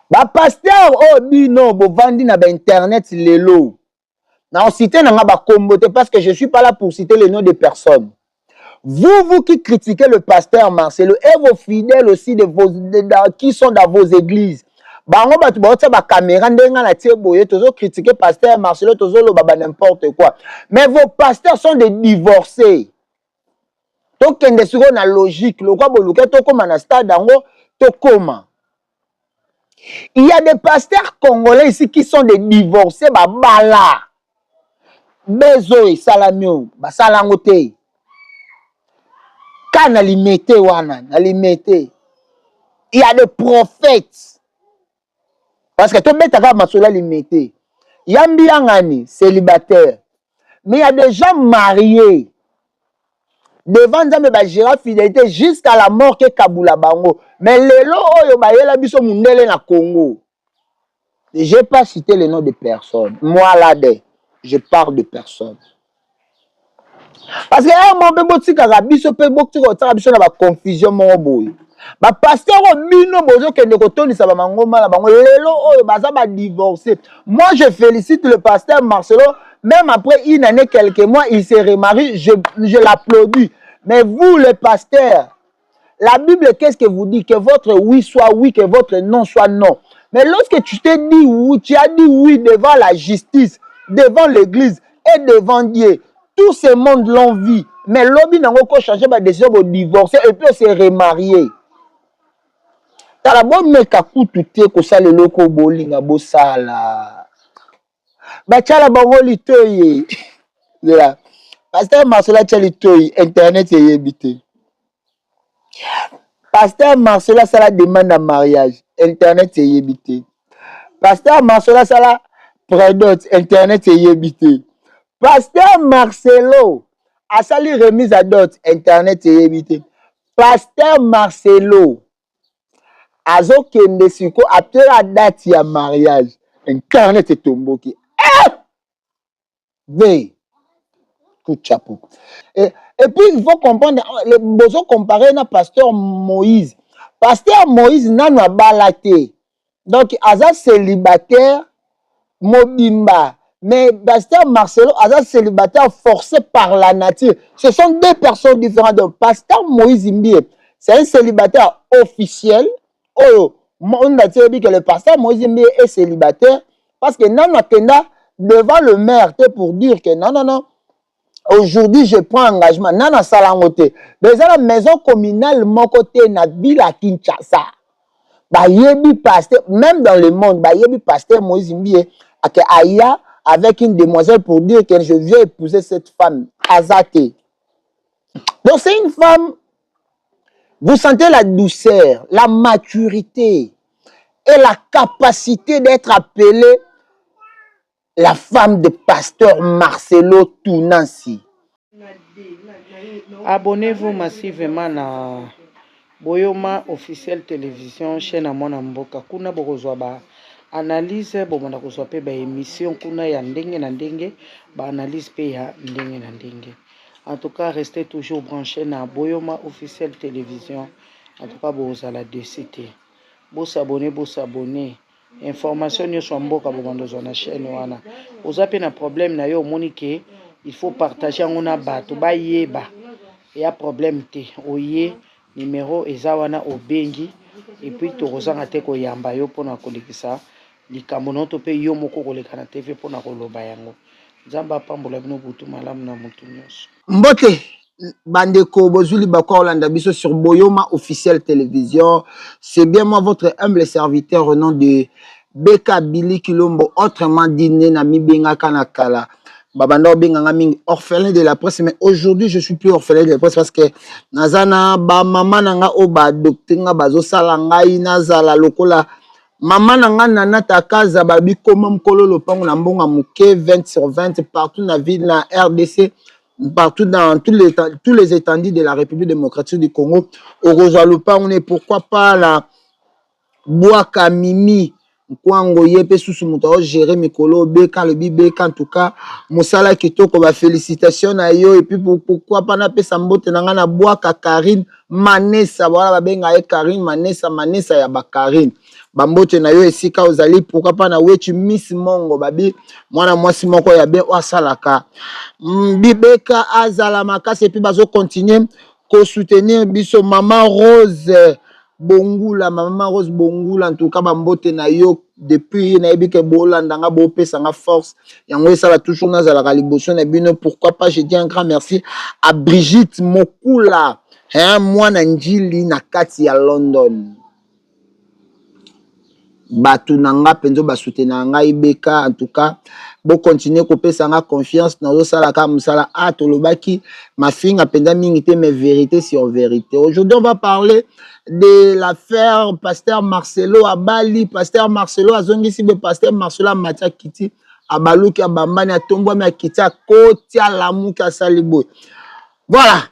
Ba pasteur oh bino bo vandi na ba internet lelo. Na on cité na nga ba kombote parce que je suis pas là pour citer le nom de personnes. Vous qui critiquez le pasteur Marcelo et vos fidèles aussi qui sont dans vos églises. Bango batu ba ba caméra ndenga na tie boye tozo critiquer pasteur Marcelo tozo lo baba n'importe quoi. Mais vos pasteurs sont des divorcés. Donc kende siko na logique lo kwa boluka to koma na stade dango to koma. Il y a des pasteurs congolais ici qui sont des divorcés ba bala. Bezo et salamio ba salangote. Quand on limité, il y a des prophètes. Parce que tout le monde est limité. Il y a un célibataire. Mais il y a des gens mariés. Devant Nzambe ba gérer fidélité jusqu'à la mort que Kabula Bango. Mais les lots ba yela biso mundele na Congo. Je n'ai pas cité le nom de personne. Moi là, je parle de personne. Parce que mon bébé tika biso pe bokiko tara biso na ba confusion mo boy. Ba pasteur bino bozo kende ko tonisa ba mangoma na bango lelo oyo baza ba divorcé. Moi je félicite le pasteur Marcelo, même après une année quelques mois il se remarie, je l'applaudis. Mais vous les pasteurs, la Bible qu'est-ce que vous dit? Que votre oui soit oui, que votre non soit non. Mais lorsque tu t'es dit oui, tu as dit oui devant la justice, devant l'église et devant Dieu. Tout ce monde l'ont vu. Mais l'objet n'a pas changé ma décision de divorcer et puis se remarier. T'as la bonne mec à coup tout est que ça le loco bowling à bossala. Bah t'as la bonne litoye. Voilà. Pasteur Marcela t'as litoye. Internet est habité. Pasteur Marcela ça la demande en mariage. Internet est habité. Pasteur Marcela ça la prédote. Internet est habité. Pasteur Marcelo a sali remise à dot internet et évité. Pasteur Marcelo a zo kende siko après la date ya mariage internet et tomboki. Ve coup chapeau. Et puis il faut comprendre le besoin comparer na pasteur Moïse. Pasteur Moïse n'a pas balaté. Donc aza célibataire mobimba. Mais pasteur Marcelo a célibataire forcé par la nature. Ce sont deux personnes différentes. Donc, pasteur Moïse Mbie, c'est un célibataire officiel. Oh, on a dit que le pasteur Moïse Mbie est célibataire parce que non, devant le maire pour dire que non, aujourd'hui je prends engagement. Non, salangote. Déjà la maison communale, mon côté, na ville à Kinshasa. Bah, yebi pasteur, même dans le monde, bah, yebi pasteur Moïse Mbie, Aya, avec une demoiselle pour dire que je viens épouser cette femme, Azate. Donc c'est une femme, vous sentez la douceur, la maturité et la capacité d'être appelée la femme de pasteur Marcelo Tounansi. Abonnez-vous massivement à Boyoma officiel télévision chaîne à Mona Mboka. Kuna bokozwa ba analyse bomona kozwa pe ba émission kuna ya ndenge na ndenge ba analyse pe ya ndenge na ndenge. En tout cas, restez toujours branchés na Boyoma officiel télévision. En tout cas, bozala décité. S'abonner. Information yo so mboka bomona zo na chaîne wana. Oza pe na problème na yo monique, il faut partager ngona bato ba yeba. Il y a problème te oye numéro ezawana obengi et puis tozanga te ko yamba yo pona kolekisa likambo noto pe yo moko koleka na TV pona koloba yango nzamba pambola bino butu malamu na mutu nyonso Mbote bandeko bozuli bako Olanda biso sur Boyoma officiel télévision. C'est bien moi votre humble serviteur au nom de Beka Billy Kilombo, autrement dit na mibenga kanakala. Babanda benganga mingi orphelin de la presse, mais aujourd'hui je suis plus orphelin de la presse parce que nazana ba mama nanga oba docteur bazo salangai nazala lokola mama nanga nana takaza babi koma mkolo lopango na mbonga muke 20/20 partout na ville na RDC, partout dans tous les étendues de la République démocratique du Congo. Au Rosalupa on est pourquoi pas la Boaka Mimi Kwango yepe susu muto gérer mikolo beka le bibeka en tout cas musala kitoko ba félicitations na yo et puis pourquoi pas na pesa mbote nanga na Boaka Karine Manessa voilà ba benga e Karine Manessa ya ba Karine bambote na yo esika ozali pourquoi pas na wechi Miss Mongo babi mwana mwasi moko ya bien oasalaka bibeka azala makasi et puis bazo continuer ko soutenir biso Maman Rose Bongula, Maman Rose Bongula, en tout cas, bambote na yo depuis na ebike bolanda nga bo pesa nga force. Yango ça va toujours na zala liboso na bino. Pourquoi pas, je dis un grand merci à Brigitte Mokula, hein, moi na njili na kati ya London. Batu nanga penzo ba soutenir nga ibeka en tout cas. Bo continuer ko pesa nga confiance na zo sala ka musala atolobaki ma fille apenda mingi te mes vérités sur vérité. Aujourd'hui on va parler de l'affaire Pasteur Marcelo Abali. Pasteur Marcelo azongisi be Pasteur Marcelo Matia Kiti abaluki abambani atombwa me akiti akotia lamuki asaliboy. Voilà.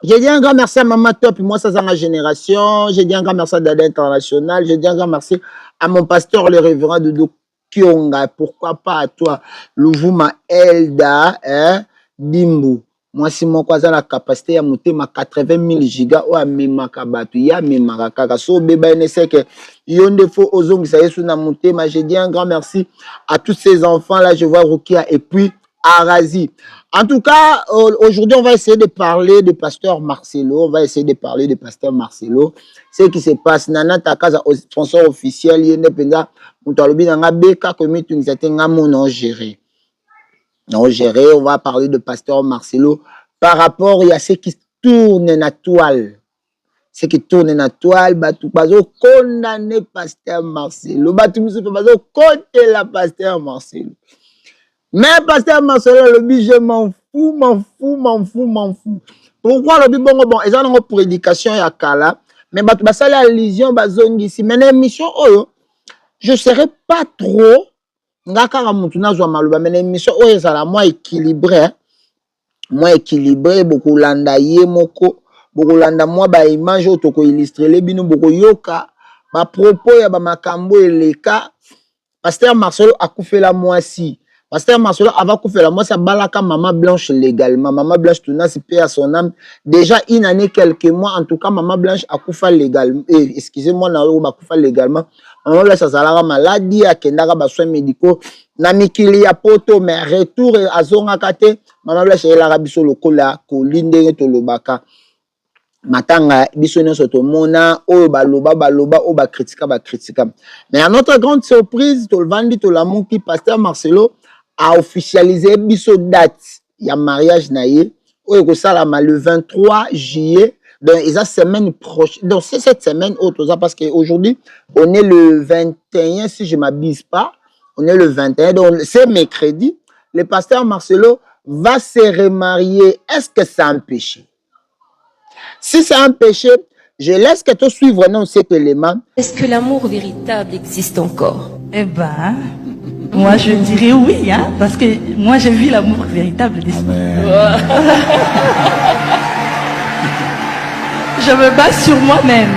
J'ai dit un grand merci à Maman Top, moi ça c'est ma génération. J'ai dit un grand merci à Dada International. J'ai dit un grand merci à mon pasteur le révérend Dodo Kionga. Pourquoi pas à toi, Louvuma Elda, hein, Dimbu. Moi si mon cousin la capacité à monter ma 80 000 gigas ou à mema kabatu ya mema kaka so beba nese que yonde fo ozong ça yesu na monter. Mais j'ai dit un grand merci à tous ces enfants là. Je vois Rukia et puis Arazi. En tout cas, aujourd'hui, on va essayer de parler de Pasteur Marcelo. On va essayer de parler de Pasteur Marcelo. Ce qui se passe, Nana Takaza, sponsor officiel, Yenependa, Moutalobi, Nanga Beka, Komi, Tunzate, Ngamo, non géré. Non géré, on va parler de Pasteur Marcelo par rapport à ce qui tourne dans la toile. Ce qui tourne dans la toile, Batou Bazo condamné Pasteur Marcelo. Batou Moussou Bazo contre la Pasteur Marcelo. Mais Pasteur Marcelo, le but, je m'en fous. Pourquoi le but, bon, ils ont une prédication à Kala, mais ça la allusion, ici. Mais l'émission, je ne serai pas trop, mais l'émission, ça la moins équilibrée, beaucoup landaye, moko, beaucoup landa, moi, image, toko illustré, les bino, beaucoup yoka, ma propos, ya makambo, et les cas, Pasteur Marcelo a coupé la moisi. Pasteur Marcelo avant de faire la moi ça balaka Maman Blanche légalement. Maman Blanche tourna si paix à son âme. Déjà une année quelques mois en tout cas Maman Blanche a coupé légalement. Excusez-moi na a coupé légalement. Maman Blanche a zalaka maladie a kendaka ba soins médicaux na mikili ya poto mais retour à zonga kate Maman Blanche elle a biso lokola ko linde to lobaka. Matanga biso nyonso to mona o baloba o ba critica. Mais à notre grande surprise to le vandi to l'amour qui Pasteur Marcelo a officialisé biso date ya mariage naie ou le 23 juillet donc ils a semaine prochaine donc c'est cette semaine autre parce que aujourd'hui on est le 21 si je m'abuse pas on est le 21 donc c'est mercredi le Pasteur Marcelo va se remarier. Est-ce que c'est un péché? Si c'est un péché, je laisse que tu suives vraiment cet élément. Est-ce que l'amour véritable existe encore? Eh ben, moi je dirais oui, hein, parce que moi j'ai vu l'amour véritable des Je me base sur moi-même.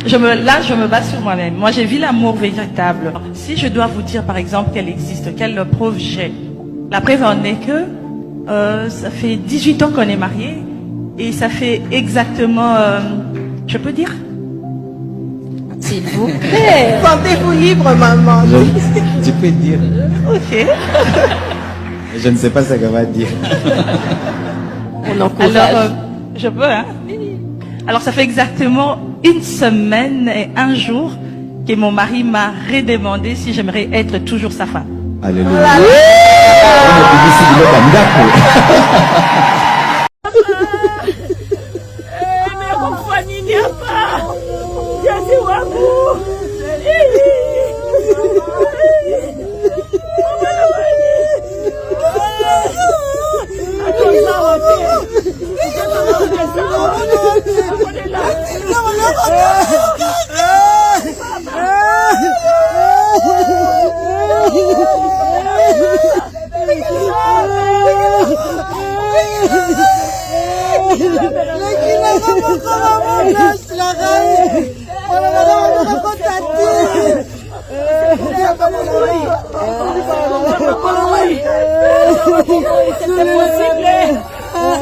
Je me base sur moi-même. Moi j'ai vu l'amour véritable. Si je dois vous dire par exemple qu'elle existe, quelle preuve j'ai? La preuve en est que ça fait 18 ans qu'on est mariés et ça fait exactement, je peux dire? S'il vous plaît. Sentez-vous libre, maman. Tu peux dire. Ok. Je ne sais pas ce qu'elle va dire. On encourage. Alors, je peux, hein? Alors, ça fait exactement une semaine et un jour que mon mari m'a redemandé si j'aimerais être toujours sa femme. Alléluia.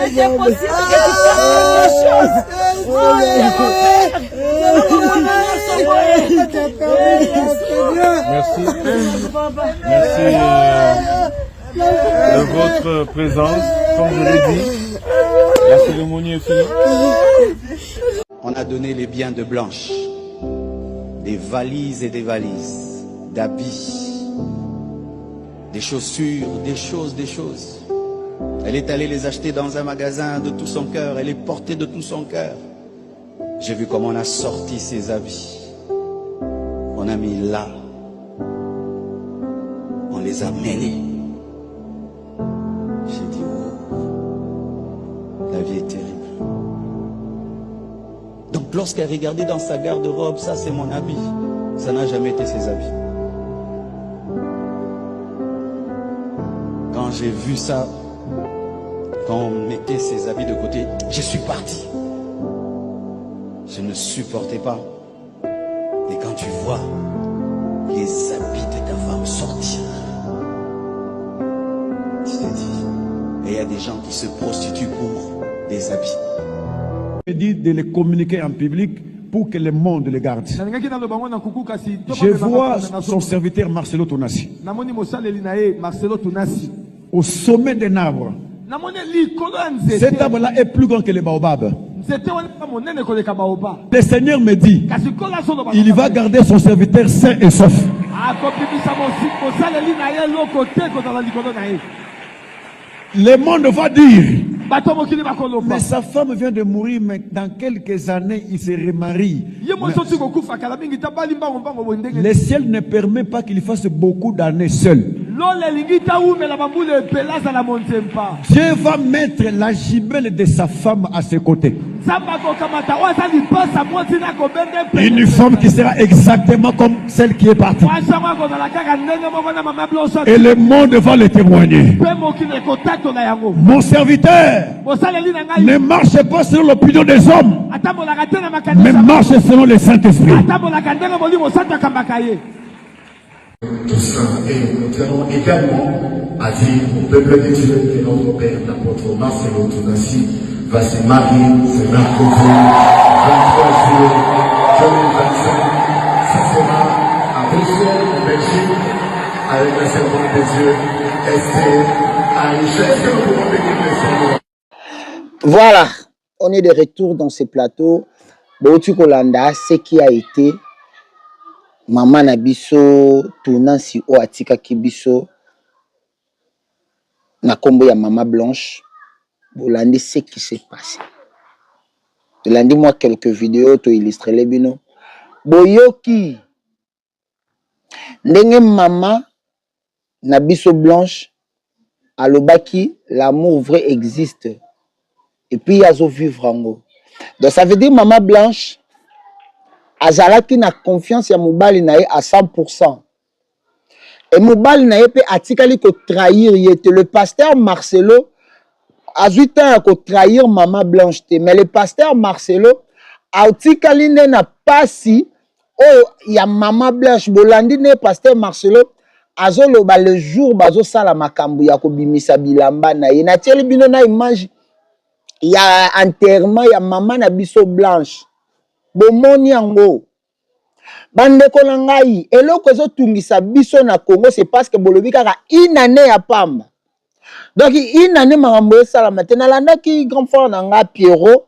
C'était possible que tu fasses quelque chose. Merci. Merci de votre présence. Comme je l'ai dit, la cérémonie est finie. On a donné les biens de Blanche, des valises et des valises, d'habits, des chaussures, des choses. Elle est allée les acheter dans un magasin de tout son cœur. Elle est portée de tout son cœur. J'ai vu comment on a sorti ses habits. On a mis là. On les a mêlés. J'ai dit, oh, la vie est terrible. Donc lorsqu'elle regardait dans sa garde-robe, ça c'est mon habit. Ça n'a jamais été ses habits. Quand j'ai vu ça, quand on mettait ses habits de côté, je suis parti. Je ne supportais pas. Et quand tu vois les habits de ta femme sortir, tu te dis, et il y a des gens qui se prostituent pour des habits. Je dis de les communiquer en public pour que le monde les garde. Je vois son serviteur Marcelo Tonassi au sommet d'un arbre. Cet arbre-là est plus grand que le baobab. Le Seigneur me dit, il va garder son serviteur sain et sauf. Le monde va dire, mais sa femme vient de mourir, mais dans quelques années, il se remarie. Le ciel ne permet pas qu'il fasse beaucoup d'années seul. Dieu va mettre la gibelle de sa femme à ses côtés. Une femme qui sera exactement comme celle qui est partie. Et le monde va le témoigner. Mon serviteur ne marche pas selon l'opinion des hommes, mais marche selon le Saint-Esprit. Tout ça, et nous tenons également à dire au peuple de Dieu que notre Père, l'apôtre Marcelo Tonassi, va se marier ce mercredi 23 juillet 2025. Ça sera à Bruxelles, en Belgique, avec la servante de Dieu, Esther Aïcha. Est-ce que nous pouvons bénir le Seigneur? Voilà, on est de retour dans ce plateau. Bauti Kolanda, ce qui a été Maman Nabiso, Tonassi o Atika Kibiso, na kombo ya Maman Blanche. Bolandi ce qui s'est passé. Bolandi moi quelques vidéos to illustrer les bino. Boyoki ndenge Maman Nabiso Blanche alobaki l'amour vrai existe et puis azo vivre ango. Donc ça veut dire Maman Blanche azalaki na confiance ya mobali na ye à 100%. Et mobali na ye pe atikali ko trahir yete le pasteur Marcelo a 8 ans à trahir Maman Blanche. Mais le pasteur Marcelo a tikali ne na pasi oh ya Maman Blanche bolandi ne pasteur Marcelo azolo ba le jour bazo sala makambu ya ko bimisa bilamba na ye na tieli bino na image ya enterrement ya Maman na biso Blanche. Bomoni yango bandeko na ngai eloko ezotungisa biso na Congo c'est parce que bolobi kaka une année ya pamba. Donc une année makambo sala maintenant landaki grand frère na nga Pierrot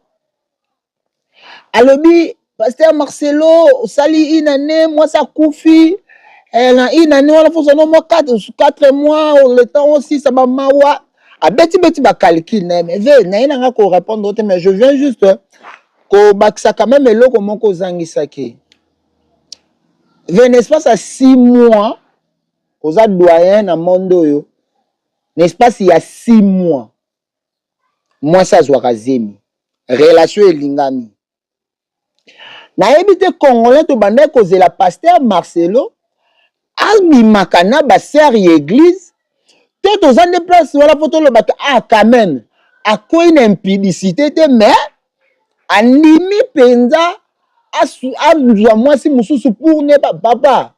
alobi pasteur Marcelo sali une année moi ça koufi na une année on a fait seulement 4 mois le temps aussi ça va mawa a beti ba calcul mais na nga ko répondre mais je viens juste ko bakisa quand même eloko moko zangisaki. N'est-ce pas ça 6 mois aux doyen na mondo yo. N'est-ce pas s'il y a 6 mois moi ça Zouakazemi relation elingami na ebité congolais to bande cause la pasteur Marcelo almi makana ba sœur église tout aux ande place voilà photo le bata ah quand même à quoi une impudicité mais animi penza à moi si mususu pour ne pas papa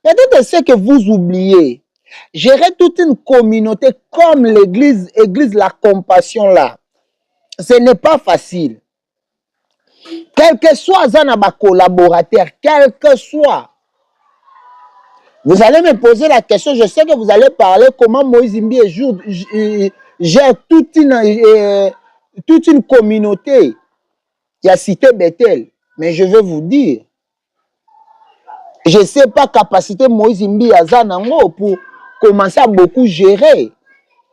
peut-être c'est que vous oubliez. Gérer toute une communauté comme l'église la compassion là, ce n'est pas facile. Quel que soit Zanaba collaborateur, quel que soit. Vous allez me poser la question, je sais que vous allez parler comment Moïse Imbi gère toute une communauté. Il y a cité Bethel. Mais je vais vous dire, je ne sais pas capacité Moïse Imbi à Zanango pour commencer à beaucoup gérer.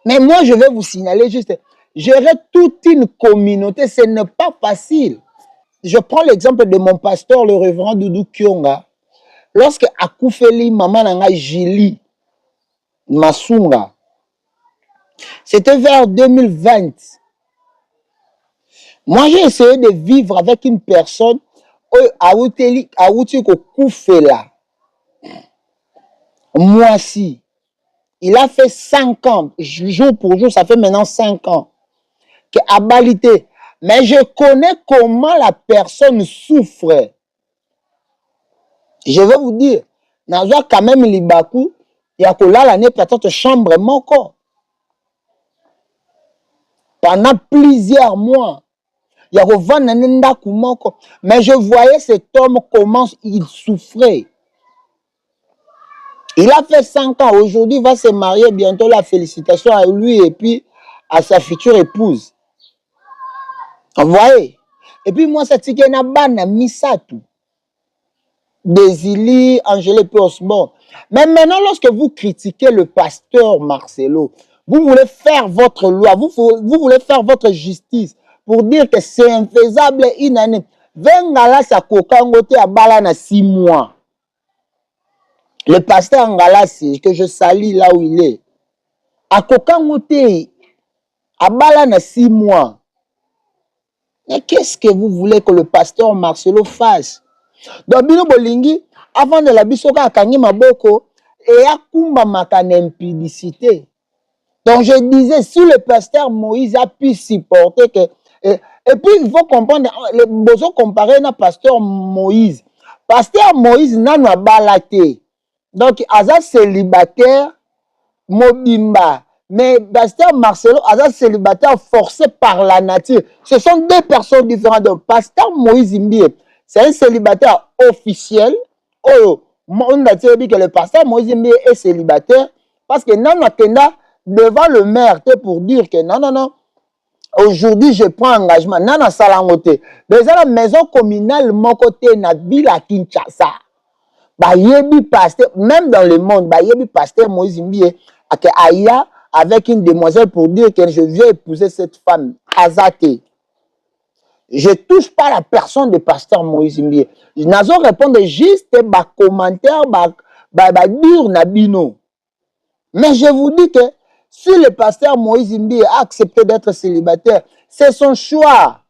Mais moi, je vais vous signaler juste, gérer toute une communauté, ce n'est pas facile. Je prends l'exemple de mon pasteur, le révérend Doudou Kionga. Lorsque Akoufeli, maman nanga Jili, Masunga, c'était vers 2020. Moi, j'ai essayé de vivre avec une personne, moi aussi. Il a fait 5 ans, jour pour jour, ça fait maintenant 5 ans, que abalité. Mais je connais comment la personne souffre. Je vais vous dire, dans quand même Libaku, il y a que là l'année peut-être chambre moko. Pendant plusieurs mois, il y a que Vananendaku moko. Mais je voyais cet homme comment il souffrait. Il a fait 5 ans. Aujourd'hui, il va se marier bientôt. La félicitation à lui et puis à sa future épouse. Vous voyez? Et puis moi, c'est que na bana misatu. Désili, Angélé Osborne. Mais maintenant, lorsque vous critiquez le pasteur Marcelo, vous voulez faire votre loi, vous voulez faire votre justice pour dire que c'est infaisable une année. Vengala sa kokangote à balana 6 mois. Le pasteur Ngalasi, que je salue là où il est, à kokangote à balana 6 mois. Mais qu'est-ce que vous voulez que le pasteur Marcelo fasse? Donc, Bino Bolingi, avant de la bisoka à Kangi Maboko, et à Kumba Makan impudicité. Donc, je disais, si le pasteur Moïse a pu supporter que. Et puis, il faut comprendre, le besoin comparer à pasteur Moïse. Pasteur Moïse n'a pas balaté. Donc, Aza célibataire, Mobimba. Mais pasteur Marcelo, Aza célibataire forcé par la nature. Ce sont deux personnes différentes. Donc, pasteur Moïse Imbie, c'est un célibataire officiel. Oh, on a dit que le pasteur Moïse Imbie est célibataire parce que Nana Kenda devant le maire pour dire que non, aujourd'hui je prends engagement. Nana Salangote. Déjà la maison communale, mon côté, na ville à Kinshasa. Bah, yebi pasteur, même dans le monde, bah, yebi pasteur Moïse Imbie, avec une demoiselle pour dire que je viens épouser cette femme, Azate. Je ne touche pas la personne de pasteur Moïse Imbie. Je n'ai pas répondre juste des commentaires, dire Nabino. Mais je vous dis que si le pasteur Moïse Imbie a accepté d'être célibataire, c'est son choix.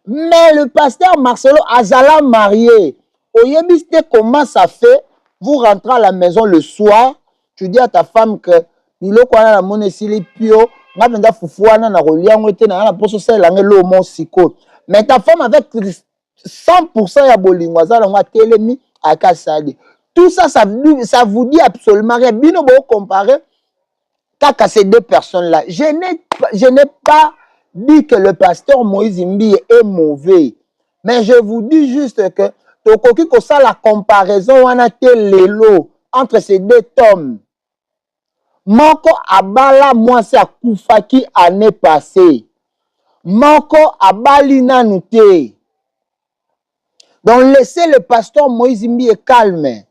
Mais le pasteur Marcelo Azala marié, Oyebiste, comment ça fait? Vous rentrez à la maison le soir, tu dis à ta femme que mais ta femme avec 100% ya bolingwaza la telemi à Kassali. Tout ça, ça vous dit absolument rien. Bino bo comparer qu'à ces deux personnes-là. Je n'ai pas dit que le pasteur Moïse Imbie est mauvais. Mais je vous dis juste que tokoki ko ça la comparaison wana te lelo entre ces deux hommes. Moko abala mwasi akufaki année passée. Moko abali nanute. Donc laissez le pasteur Moïse Imbie calme.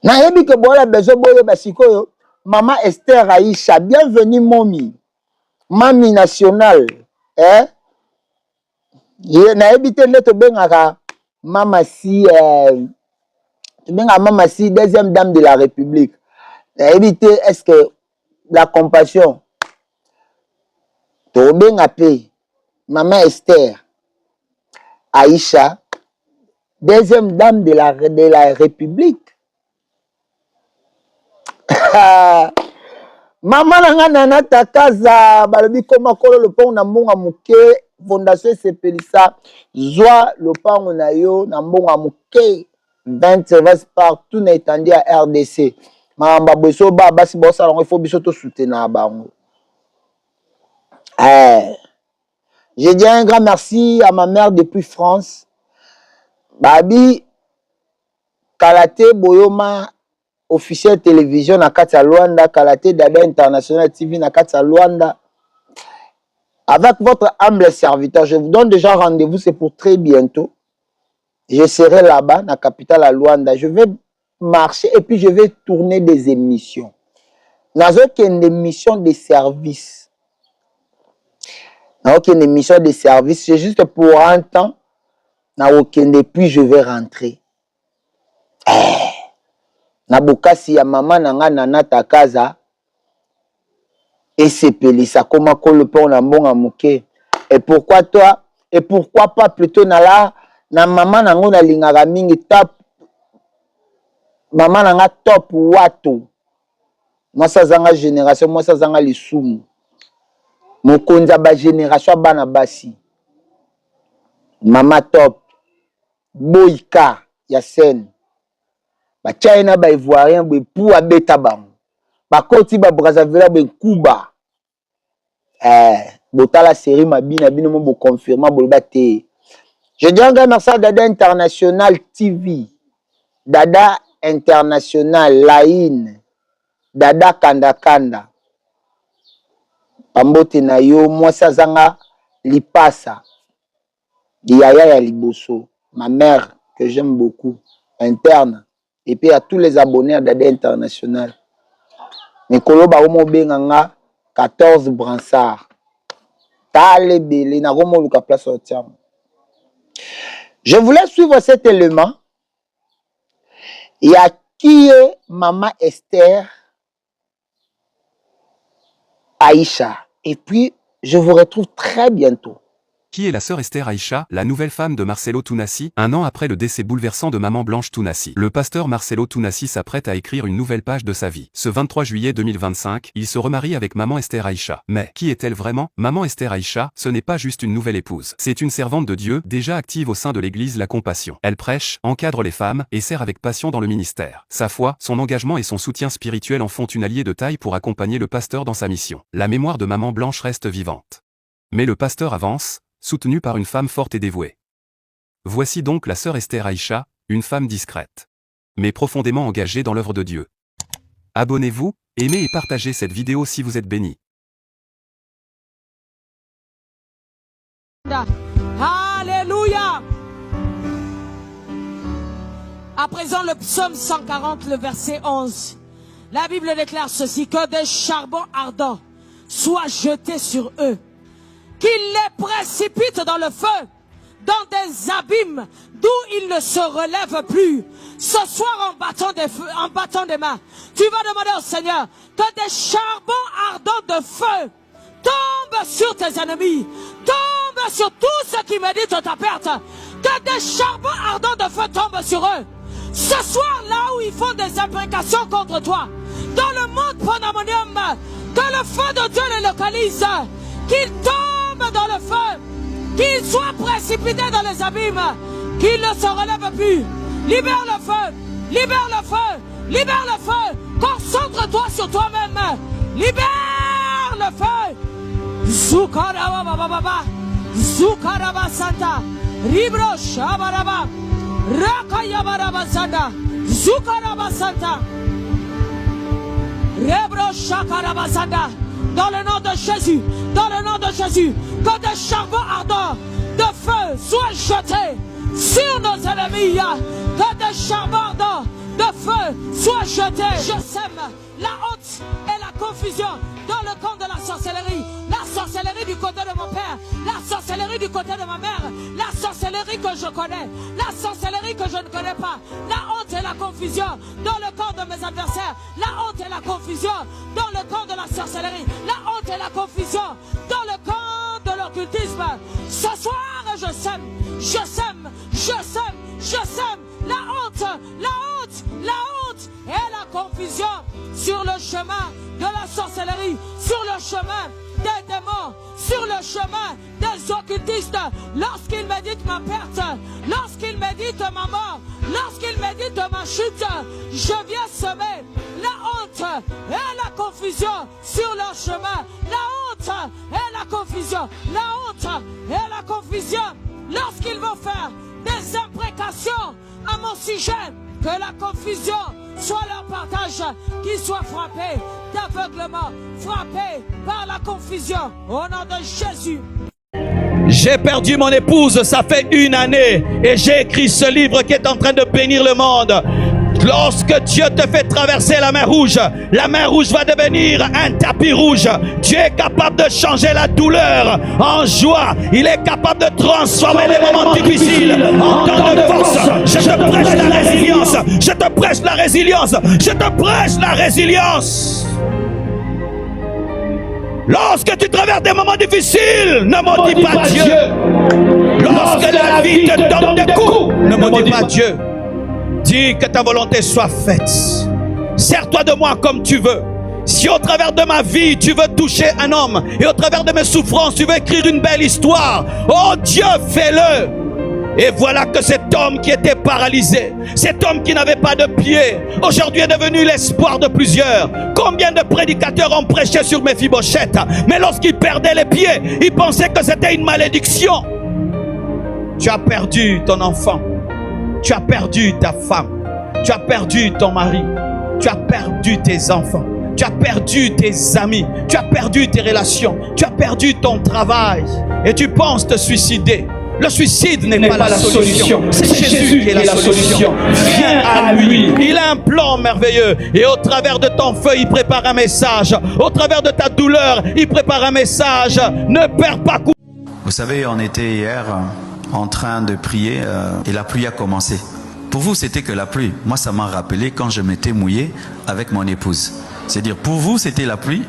Nayebi ke bola bezo boye basikoyo. Maman Esther Aïcha, bienvenue Momi. Mami nationale. Hein? Nayebi te neto bengaka Mama Si Mama Si, deuxième dame de la République. Nayebi te est-ce que la compassion to bengape Maman Esther Aïcha, deuxième dame de la République. Maman nanga nana takaza balobi koma kolo le pont na mbonga muke fondation sepelisa zwa le pont na yo na mbonga muke 20 services partout na étendu à RDC. Mamba boso ba basi bosa il faut biso to soutenir bango. Je dis un grand merci à ma mère depuis France. Babi, Kalaté Boyoma, officiel télévision à Katsa Luanda, Kalaté Dada International TV à Katsa Luanda. Avec votre humble serviteur, je vous donne déjà rendez-vous, c'est pour très bientôt. Je serai là-bas, dans la capitale à Luanda. Je vais marcher et puis je vais tourner des émissions. Dans aucune émission de service. Dans aucune émission de service, c'est juste pour un temps. Dans aucune et puis je vais rentrer. Na bokasi ya maman nanga nana takaza. Et c'est pelisa comment le pont na mbonga muke. Et pourquoi toi? Et pourquoi pas plutôt na maman nango na lingaka mingi top. Maman nanga top wato. Moi ça zanga génération, moi ça zanga lisumu. Mokonza ba génération bana basi. Mama top. Boyka ya scène. Ba China ba ivoirien ba pou abeta bango. Ba koti ba Brazzaville ba Kuba. Botala série mabina bino mo confirmer bolba te. Je dis un grand merci à Dada International TV. Dada International Line. Dada Kanda Kanda. Pambote na yo moi ça zanga lipasa. Yaya ya liboso, ma mère que j'aime beaucoup, interne. Et puis à tous les abonnés à Dada International. Mikolo ba omo benganga 14 Bransard. Tale belé na gomo luka place otiam. Je voulais suivre cet élément. Il y a qui est Maman Esther Aïcha. Et puis, je vous retrouve très bientôt. Qui est la sœur Esther Aïcha, la nouvelle femme de Marcelo Tounassi, un an après le décès bouleversant de Maman Blanche Tounassi. Le pasteur Marcelo Tounassi s'apprête à écrire une nouvelle page de sa vie. Ce 23 juillet 2025, il se remarie avec Maman Esther Aïcha. Mais, qui est-elle vraiment? Maman Esther Aïcha, ce n'est pas juste une nouvelle épouse. C'est une servante de Dieu, déjà active au sein de l'église La Compassion. Elle prêche, encadre les femmes, et sert avec passion dans le ministère. Sa foi, son engagement et son soutien spirituel en font une alliée de taille pour accompagner le pasteur dans sa mission. La mémoire de Maman Blanche reste vivante. Mais le pasteur avance, soutenu par une femme forte et dévouée. Voici donc la sœur Esther Aïcha, une femme discrète, mais profondément engagée dans l'œuvre de Dieu. Abonnez-vous, aimez et partagez cette vidéo si vous êtes bénis. Alléluia. À présent le psaume 140, le verset 11. La Bible déclare ceci, que des charbons ardents soient jetés sur eux, qu'il les précipite dans le feu, dans des abîmes d'où ils ne se relèvent plus. Ce soir, en battant des mains, tu vas demander au Seigneur que des charbons ardents de feu tombent sur tes ennemis, tombent sur tous ceux qui méditent ta perte, que des charbons ardents de feu tombent sur eux. Ce soir, là où ils font des imprécations contre toi, dans le monde pandémonium, que le feu de Dieu les localise, qu'ils tombent dans le feu, qu'ils soient précipités dans les abîmes, qu'ils ne se relèvent plus. Libère le feu, libère le feu, libère le feu. Concentre-toi sur toi-même. Libère le feu. Zukaraba baba, Zukaraba Santa, Ribro Shabaraba, Rakayabaraba Santa, Zukaraba Santa, Rebro Shakaraba Santa. Dans le nom de Jésus, dans le nom de Jésus, que des charbons ardents de feu soient jetés sur nos ennemis, que des charbons ardents de feu soient jetés. Je sème la honte et la confusion dans le camp de la sorcellerie du côté de mon père, la sorcellerie du côté de ma mère, la sorcellerie que je connais, la sorcellerie que je ne connais pas, la honte et la confusion dans le camp de mes adversaires, la honte et la confusion dans le camp de la sorcellerie, la honte et la confusion dans le camp de l'occultisme. Ce soir, je sème, je sème, je sème, je sème la honte, la honte, la honte et la confusion sur le chemin de la sorcellerie, sur le chemin des démons, sur le chemin des les occultistes, lorsqu'ils méditent ma perte, lorsqu'ils méditent ma mort, lorsqu'ils méditent ma chute, je viens semer la honte et la confusion sur leur chemin. La honte et la confusion, la honte et la confusion, lorsqu'ils vont faire des imprécations à mon sujet, que la confusion soit leur partage, qu'ils soient frappés d'aveuglement, frappés par la confusion, au nom de Jésus. J'ai perdu mon épouse, ça fait 1 année, et j'ai écrit ce livre qui est en train de bénir le monde. Lorsque Dieu te fait traverser la mer rouge va devenir un tapis rouge. Dieu est capable de changer la douleur en joie. Il est capable de transformer les moments difficiles en temps de force. Je te prêche la résilience. Je te prêche la résilience. Je te prêche la résilience. Lorsque tu traverses des moments difficiles, ne maudis pas Dieu. Lorsque la vie te donne des coups, ne maudis pas Dieu. Dis que ta volonté soit faite. Sers-toi de moi comme tu veux. Si au travers de ma vie, tu veux toucher un homme, et au travers de mes souffrances, tu veux écrire une belle histoire, oh Dieu, fais-le. Et voilà que cet homme qui était paralysé, cet homme qui n'avait pas de pied, aujourd'hui est devenu l'espoir de plusieurs. Combien de prédicateurs ont prêché sur Méphibosheth, mais lorsqu'il perdait les pieds, ils pensaient que c'était une malédiction. Tu as perdu ton enfant. Tu as perdu ta femme, tu as perdu ton mari, tu as perdu tes enfants, tu as perdu tes amis, tu as perdu tes relations, tu as perdu ton travail et tu penses te suicider. Le suicide n'est pas la solution, c'est Jésus qui est la solution. Viens à lui, il a un plan merveilleux et au travers de ton feu, il prépare un message. Au travers de ta douleur, il prépare un message. Ne perds pas courage. Vous savez, on était hier en train de prier et la pluie a commencé. Pour vous, c'était que la pluie. Moi, ça m'a rappelé quand je m'étais mouillé avec mon épouse. C'est-à-dire, pour vous, c'était la pluie.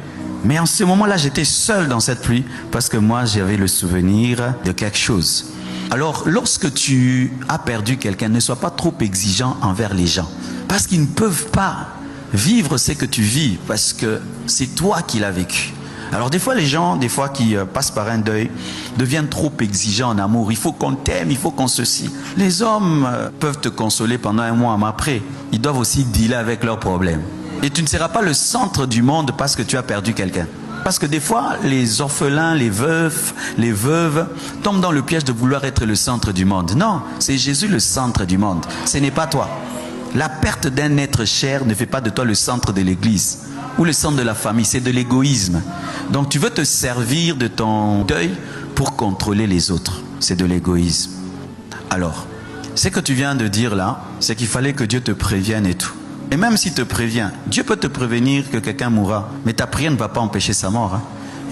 Mais en ce moment-là, j'étais seul dans cette pluie parce que moi, j'avais le souvenir de quelque chose. Alors, lorsque tu as perdu quelqu'un, ne sois pas trop exigeant envers les gens. Parce qu'ils ne peuvent pas vivre ce que tu vis parce que c'est toi qui l'as vécu. Alors des fois les gens, des fois qui passent par un deuil, deviennent trop exigeants en amour. Il faut qu'on t'aime, il faut qu'on ceci. Les hommes peuvent te consoler pendant un mois, mais après, ils doivent aussi dealer avec leurs problèmes. Et tu ne seras pas le centre du monde parce que tu as perdu quelqu'un. Parce que des fois, les orphelins, les veufs, les veuves tombent dans le piège de vouloir être le centre du monde. Non, c'est Jésus le centre du monde. Ce n'est pas toi. La perte d'un être cher ne fait pas de toi le centre de l'église ou le centre de la famille, c'est de l'égoïsme. Donc tu veux te servir de ton deuil pour contrôler les autres. C'est de l'égoïsme. Alors, ce que tu viens de dire là, c'est qu'il fallait que Dieu te prévienne et tout. Et même s'il te prévient, Dieu peut te prévenir que quelqu'un mourra, mais ta prière ne va pas empêcher sa mort. Hein.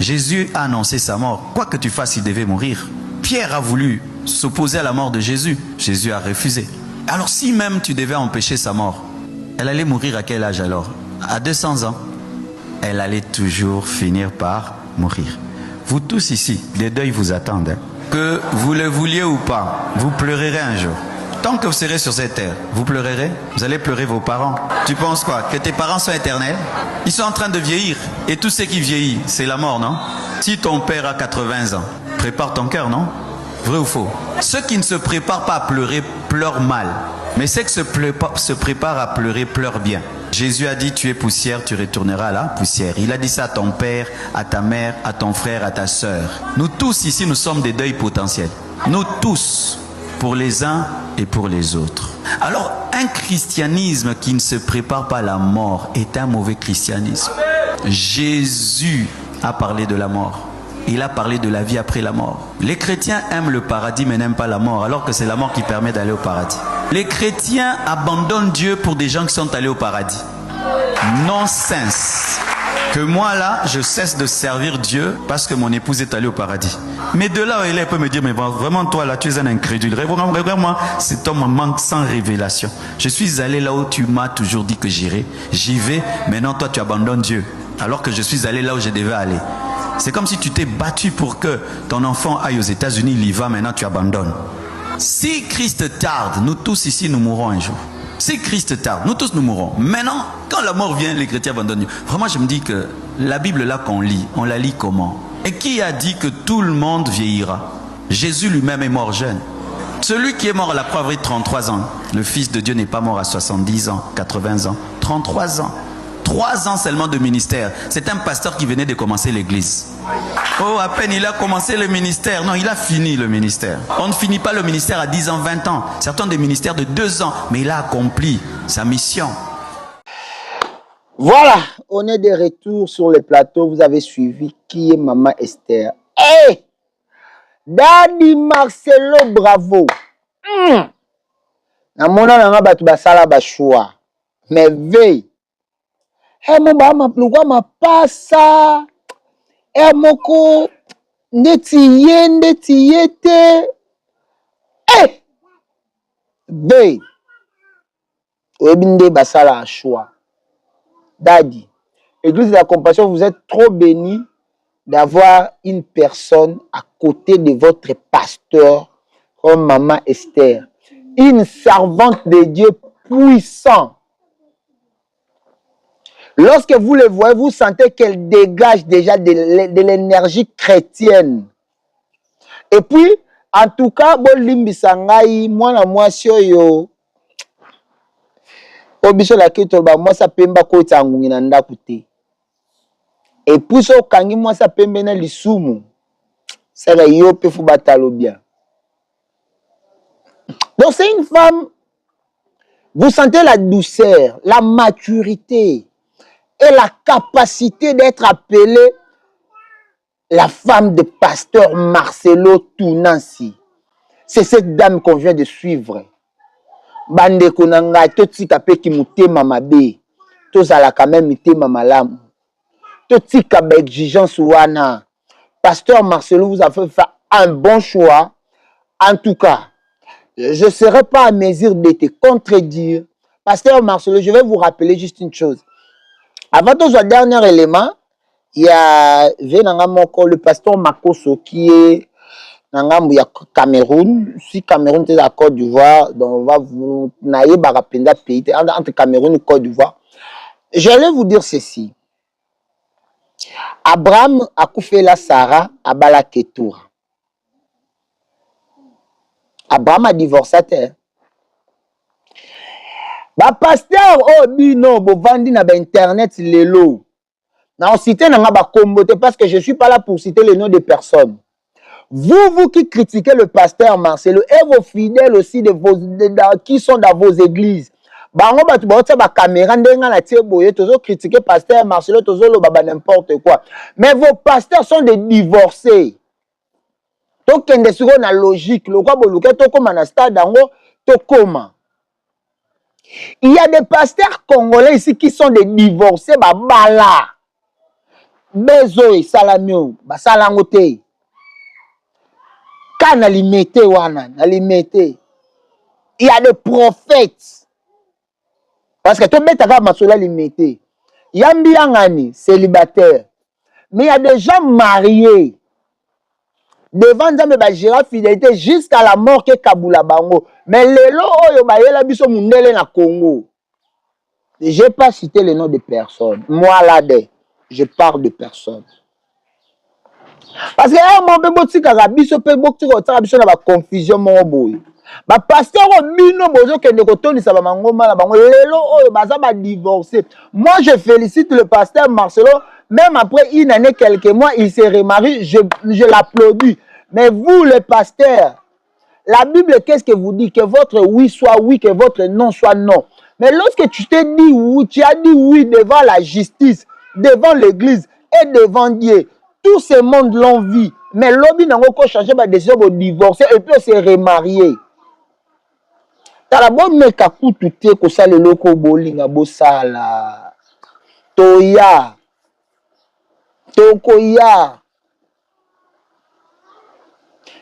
Jésus a annoncé sa mort. Quoi que tu fasses, il devait mourir. Pierre a voulu s'opposer à la mort de Jésus. Jésus a refusé. Alors si même tu devais empêcher sa mort, elle allait mourir à quel âge alors? À 200 ans. Elle allait toujours finir par mourir. Vous tous ici, des deuils vous attendent. Hein. Que vous le vouliez ou pas, vous pleurerez un jour. Tant que vous serez sur cette terre, vous pleurerez. Vous allez pleurer vos parents. Tu penses quoi? Que tes parents sont éternels? Ils sont en train de vieillir. Et tout ce qui vieillit, c'est la mort, non? Si ton père a 80 ans, prépare ton cœur, non? Vrai ou faux? Ceux qui ne se préparent pas à pleurer pleurent mal. Mais ceux qui se préparent à pleurer pleurent bien. Jésus a dit, tu es poussière, tu retourneras à la poussière. Il a dit ça à ton père, à ta mère, à ton frère, à ta sœur. Nous tous ici, nous sommes des deuils potentiels. Nous tous, pour les uns et pour les autres. Alors, un christianisme qui ne se prépare pas à la mort est un mauvais christianisme. Jésus a parlé de la mort. Il a parlé de la vie après la mort. Les chrétiens aiment le paradis mais n'aiment pas la mort, alors que c'est la mort qui permet d'aller au paradis. Les chrétiens abandonnent Dieu pour des gens qui sont allés au paradis. Non-sens. Que moi là, je cesse de servir Dieu parce que mon épouse est allée au paradis. Mais de là où elle peut me dire, mais vraiment toi là, tu es un incrédule. Regarde-moi, cet homme manque sans révélation. Je suis allé là où tu m'as toujours dit que j'irais. J'y vais, maintenant toi tu abandonnes Dieu. Alors que je suis allé là où je devais aller. C'est comme si tu t'es battu pour que ton enfant aille aux États-Unis, il y va, maintenant tu abandonnes. Si Christ tarde, nous tous ici nous mourrons un jour. Si Christ tarde, nous tous nous mourrons. Maintenant, quand la mort vient, les chrétiens abandonnent Dieu. Vraiment, je me dis que la Bible là qu'on lit, on la lit comment? Et qui a dit que tout le monde vieillira? Jésus lui-même est mort jeune. Celui qui est mort à la croix avait 33 ans. Le Fils de Dieu n'est pas mort à 70 ans, 80 ans, 33 ans. 3 ans seulement de ministère. C'est un pasteur qui venait de commencer l'église. Oh, à peine il a commencé le ministère. Non, il a fini le ministère. On ne finit pas le ministère à 10 ans, 20 ans. Certains des ministères de 2 ans. Mais il a accompli sa mission. Voilà, on est de retour sur le plateau. Vous avez suivi qui est Maman Esther. Hey! Daddy Marcelo, bravo. Namona nanga batu basala ba choix. Mais veille. Eh mon ba ma plugwa ma pasa. Eh moko ndeti yete. Eh! Veille. Ebinde basala choix. Daddy, Église de la Compassion, vous êtes trop bénis d'avoir une personne à côté de votre pasteur comme Maman Esther. Une servante de Dieu puissante. Lorsque vous le voyez, vous sentez qu'elle dégage déjà de l'énergie chrétienne. Et puis, en tout cas, Bolimbi Sangai, moi yo. Obiso la keto ba moi sa pemba ko tangungi na ndaku te. Et puis so kangi moi sa pembe na lisumu. Ça va yo pe fu batalo bien. Donc c'est une femme, vous sentez la douceur, la maturité et la capacité d'être appelée la femme de pasteur Marcelo Tunasi. C'est cette dame qu'on vient de suivre. Bande konanga totika pe ki mutema mabe. Tozala quand même mutema malamu. Totika ba exigence wana. Pasteur Marcelo, vous avez fait un bon choix. En tout cas, je ne serai pas à mesure de te contredire. Pasteur Marcelo, je vais vous rappeler juste une chose. Avant tout ce dernier élément, il y a le pasteur Makoso qui est dans le Cameroun. Si Cameroun est à Côte d'Ivoire, donc on va vous naïe barapenda pays entre Cameroun et Côte d'Ivoire. J'allais vous dire ceci. Abraham a coupé la Sarah à Balaketoura. Abraham a divorcé. Ba pasteur oh bino bo vandi na ba internet lelo. Na on citer na ba kombote parce que je suis pas là pour citer le nom de personnes. Vous qui critiquez le pasteur Marcelo et vos fidèles aussi qui sont dans vos églises. Bango batu ba ba caméra ndenga na tie boye tozo critiquer pasteur Marcelo tozo lo baba n'importe quoi. Mais vos pasteurs sont des divorcés. Donc kende siko na logique lo kwa boluke to koma na stade dango to koma. Il y a des pasteurs congolais ici qui sont des divorcés ba bala. Bezo et salamio ba salangote. Kana limité wana, na limité. Il y a des prophètes. Parce que tout le monde a masola limité. Yambi Angani, célibataire. Mais il y a des gens mariés. Devant Nzambe ba gérer fidélité jusqu'à la mort que Kabula Bango. Mais lelo oyo ba yela biso mundele na Congo. Je n'ai pas cité le nom de personne. Moi là, je parle de personne. Parce que mon bébé tika biso pe boktika otaka biso na ba confusion mo boy. Ba pasteur bino bozo kende ko tonisa ba mangoma na bango lelo oyo baza ba divorcé. Moi je félicite le pasteur Marcelo, même après une année quelques mois il se remarie, je l'applaudis. Mais vous les pasteurs, la Bible qu'est-ce que vous dit? Que votre oui soit oui, que votre non soit non. Mais lorsque tu t'es dit oui, tu as dit oui devant la justice, devant l'église et devant Dieu. Tout ce monde l'ont vu. Mais l'objet n'a pas changé ma décision de divorcer et puis se remarier. T'as la bonne mec à coup tout est que ça le loco bowling à Bossala. Toya. Tokoya.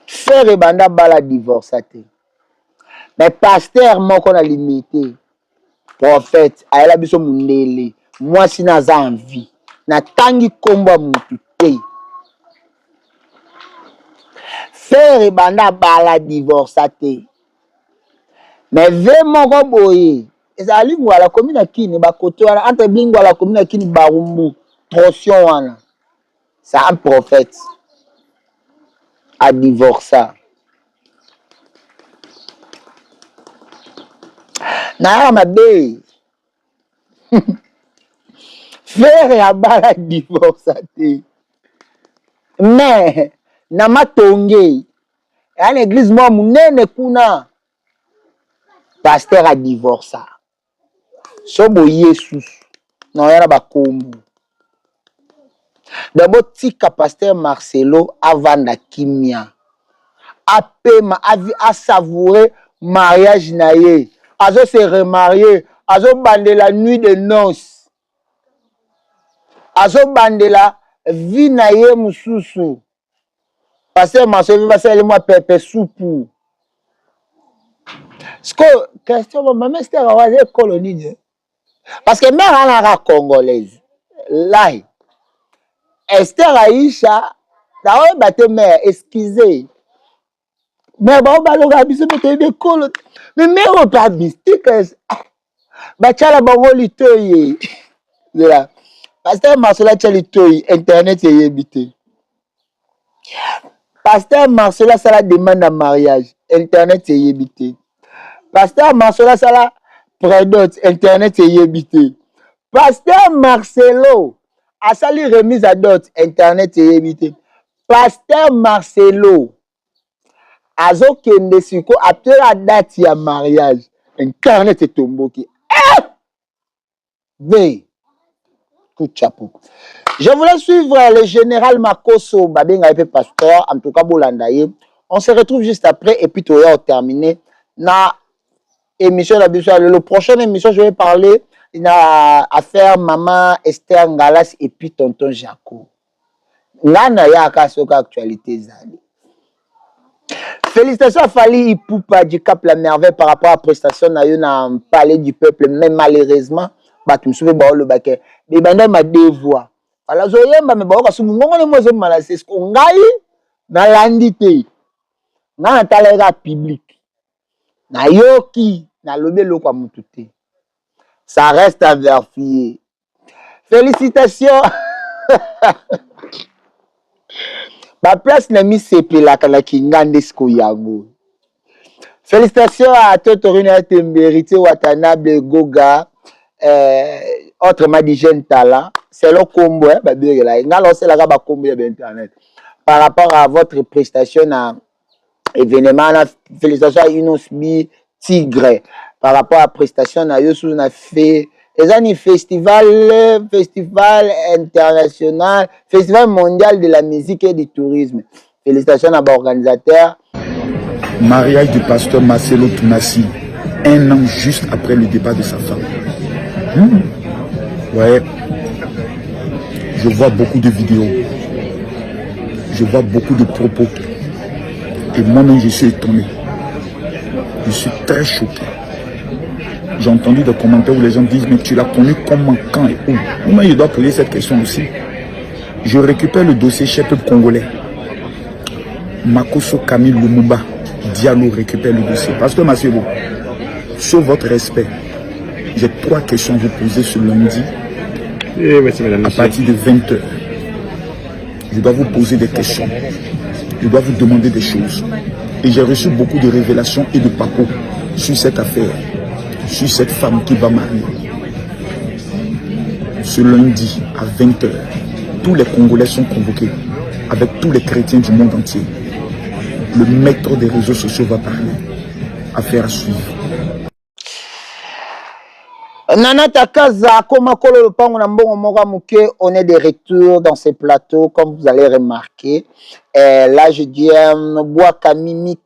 Faire et banda bala divorcé. Mais pasteur, moi qu'on a limité. Prophète, aïe la biso mundele. Moi si n'a envie. Na tangi komba mutu te. Faire et banda bala divorcé. Mais vraiment comme boye. Et ça lingua la commune à kini ba koto wana entre lingua la commune à kini barumbu trosion wana. C'est un prophète a divorcé. na mabe frère ya bala divorce te mais na matonge ya église mo munene kuna pasteur a divorce so boye susu na yana bakombo d'abord tika pasteur Marcelo avanda kimia apema a savourer mariage na ye azo se remarier azo bandela nuit de noces azo bandela vie na ye mususu pasteur Marcelo va faire moi pepe soupu ce que question maman c'était la colonie parce que mère ana congolaise là Esther Aïcha dawe bate mère excusez mais bon baloga biso bete be kolo mais mère pas mystique bachala bango litoye là pasteur Marcela chalitoye internet yebité pasteur Marcela sala demande en mariage internet yebité pasteur Marcela sala prédot internet yebité pasteur Marcelo asali remise à dot internet yebité pasteur Marcelo azokende siko après la date ya mariage internet etomboki mais coup de chapeau. Je voulais suivre le général Makoso Babenga et pasteur en tout cas Bolandaye. On se retrouve juste après et puis tout est terminé na émission la le prochaine émission je vais parler na affaire maman Esther Ngalas et puis tonton Jaco. Ngana ya kasoka actualité zali. Félicitations à Fali Ipupa du Cap la Merveille par rapport à la prestation na palais du peuple mais malheureusement tu me souviens le baquet mais banda ma deux voix alors zoyemba mais ba ka sumungo ne mozo malase ce qu'on ngai na landité na talega public na yoki na lobelo kwa mututé ça reste à vérifier. Félicitations. Ba place na mi sepela kana kingande sko yango. Félicitations à Totorina Temberité Watanabe Goga autrement dit jeune talent. C'est le combo hein ba là. Ngalo c'est la ba combo internet. Par rapport à votre prestation à événement félicitations à Yunus Bi Tigre par rapport à la prestation à Yosu na fait les festival international, festival mondial de la musique et du tourisme. Félicitations à l'organisateur. Mariage du pasteur Marcelo Tounassi, un an juste après le départ de sa femme. Ouais, je vois beaucoup de vidéos, je vois beaucoup de propos, et moi-même je suis étonné, je suis très choqué. J'ai entendu des commentaires où les gens disent mais tu l'as connu comment, quand et où. Moi je dois poser cette question aussi. Je récupère le dossier chef peuple congolais. Makoso Camille Lumumba Diallo récupère le dossier. Pasteur Marcelo, sur votre respect, j'ai 3 questions à vous poser ce lundi à partir de 20h. Je dois vous poser des questions. Je dois vous demander des choses. Et j'ai reçu beaucoup de révélations et de papos sur cette affaire. Sur cette femme qui va marier. Ce lundi à 20h, tous les Congolais sont convoqués avec tous les chrétiens du monde entier. Le maître des réseaux sociaux va parler. Affaire à suivre. Nana Takaza, Komakolo Lupango Nambongo Moga Mouke, on est de retour dans ces plateaux, comme vous allez remarquer. Là, je dis, Boaka Mimi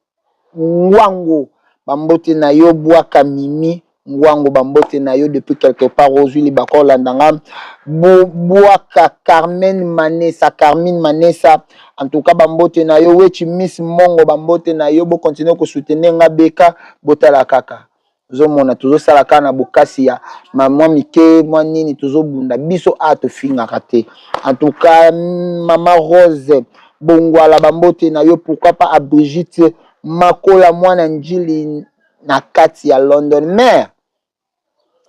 Nwango, Bambote Nayo, Boaka Mimi Nwango, Bambote Nayo, depuis quelque part, Rosuli Bakor Landangam, Boaka Carmen Manessa, Carmine Manessa, en tout cas, Bambote Nayo, Wechi Miss Mongo, Bambote Nayo, Bo continue à soutenir Ngabeka, Botala Kaka. Zomona toujours salaka na bokasi ya maman mike moi nini toujours bunda biso ato finga raté en tout cas maman Rose bongwala bambote na yo pourquoi pas à Brigitte makola mwana njili na kati ya London mais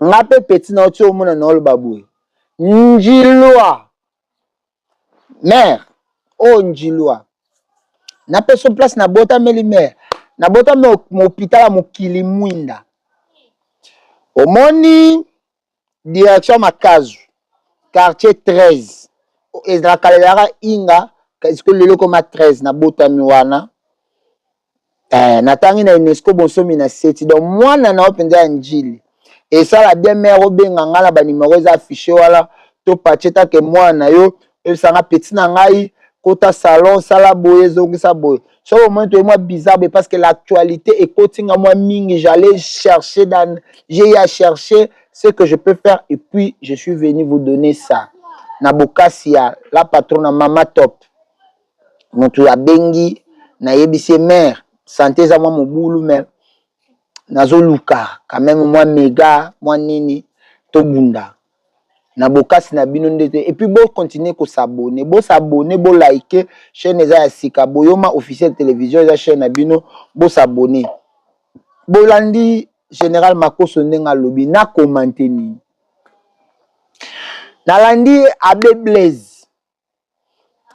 ngape petit na oti omona na olo baboué njilwa mère o njilwa na peso place na bota meli mère na bota mo hôpital mo Kilimwinda. Omoni direction Makazu quartier 13 ezalaka lelaka inga kasiko lelo koma 13 na botami wana natangi na UNESCO bonsomi na seti donc mwana na openza ya njili esala bien mère obenga nga na banimero eza affiché wala to pache take mwana yo esanga petit na ngai kota salon sala boye zongisa boye so au moins toi moi bizarre parce que l'actualité est cotinga moi mingi j'allais chercher dans j'ai à chercher ce que je peux faire et puis je suis venu vous donner ça na bokasia la patronne mama top moto ya bengi na yebisi mère santé za moi mobulu mais nazo luka quand même moi méga moi nini to bunda na bokasi na bino ndete et puis bo continuer ko s'abonner bo liker chaîne eza ya sika boyoma officiel télévision eza chaîne na bino bo s'abonner bo landi général Makoso ndenga lobi na commenter ni na landi Abbé Blaise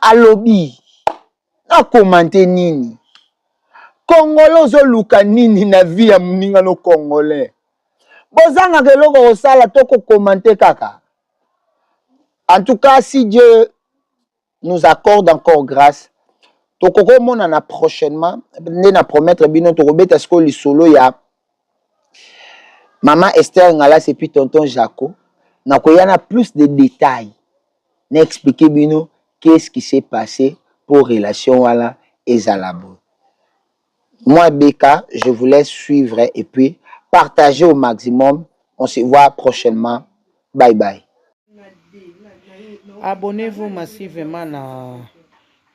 alobi na commenter nini Congolais zo luka nini na vie ya muninga no Congolais bozanga keloko osala to ko commenter kaka. En tout cas, si Dieu nous accorde encore grâce, tokoko monana prochainement, na promettre bino tokobeta sko li solo ya Maman Esther Ngalas et puis tonton Jaco, na koyana plus de détails, na expliquer bino qu'est-ce qui s'est passé pour relation wala ezalabo. Moi Beka, je vous laisse suivre et puis partager au maximum. On se voit prochainement. Bye bye. Abonnez-vous massivement na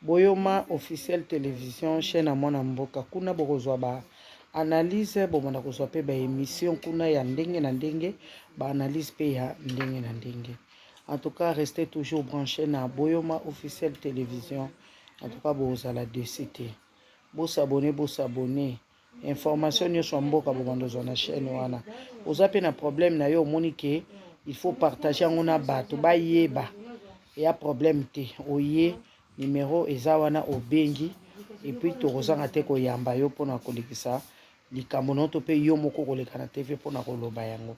Boyoma officiel télévision chaîne à Mwana Mboka. Kuna bokozwa ba analyse bomona kozwa pe ba émission kuna ya ndenge na ndenge ba analyse pe ya ndenge na ndenge. En tout cas, restez toujours branchés na Boyoma officiel télévision. En tout cas, bozala DCT. Bo s'abonner. Information yo so mboka bomando na chaîne wana. Oza pe na problème na yo monique, il faut partager ngona bato ba yeba. Il y a problème te oye numéro ezawana obengi et puis tozanga te ko yamba yo pona kolekisa likambo noto pe yo moko koleka na TV pona koloba yango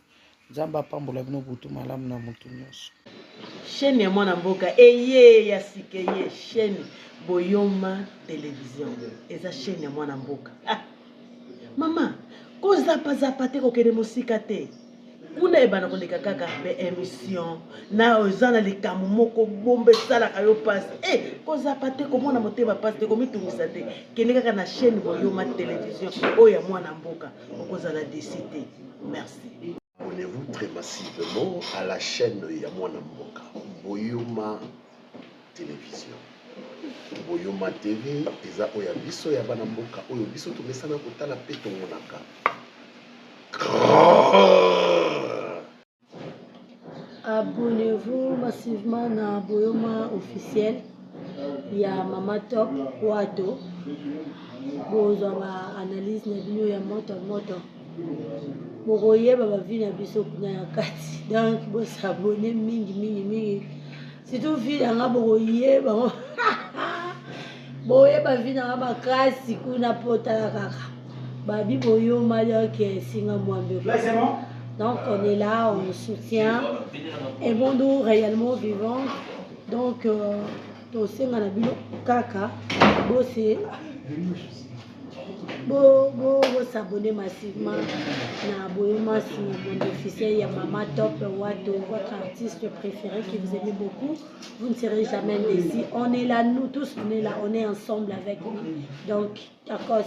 nzamba pambola bino butu malamu na mutu nyonso chaîne ya Mwana Mboka eye ya sikeye chaîne Boyoma télévision eza chaîne ya Mwana Mboka mama koza pazapa te kokene mosika te kuna ebana koleka kaka be émission na ozana likambo moko bombe sala kayo passe koza pate komona moteba passe te komitungisa te kene kaka na chaîne Boyoma télévision oya Mwana Mboka okoza la décité. Merci. Abonnez-vous très massivement à la chaîne ya Mwana Mboka Boyoma télévision. Boyoma TV eza oya biso ya bana mboka oyo biso tumesana kotala pe tomonaka. Abonnez-vous massivement na Boyoma officiel. Il y a Mama Top Wato. Bozwa analyse na bino ya moto. Bokoye baba vi na biso kuna ya kati. Donc bo s'abonner mingi. Surtout vi nga bokoye ba. Boye ba vi na makasi kuna pota kaka. Babi Boyoma donc singa mwambe. Donc on est là, on soutient. Et bon, nous réellement vivants. Donc, on a vu kaka. Bon, s'abonner massivement. Na Boyoma, c'est mon officiel, il y a Mama Top Wato, votre artiste préféré qui vous aime beaucoup. Vous ne serez jamais déçus. On est là, nous tous, on est là, on est ensemble avec vous. Donc, à cause.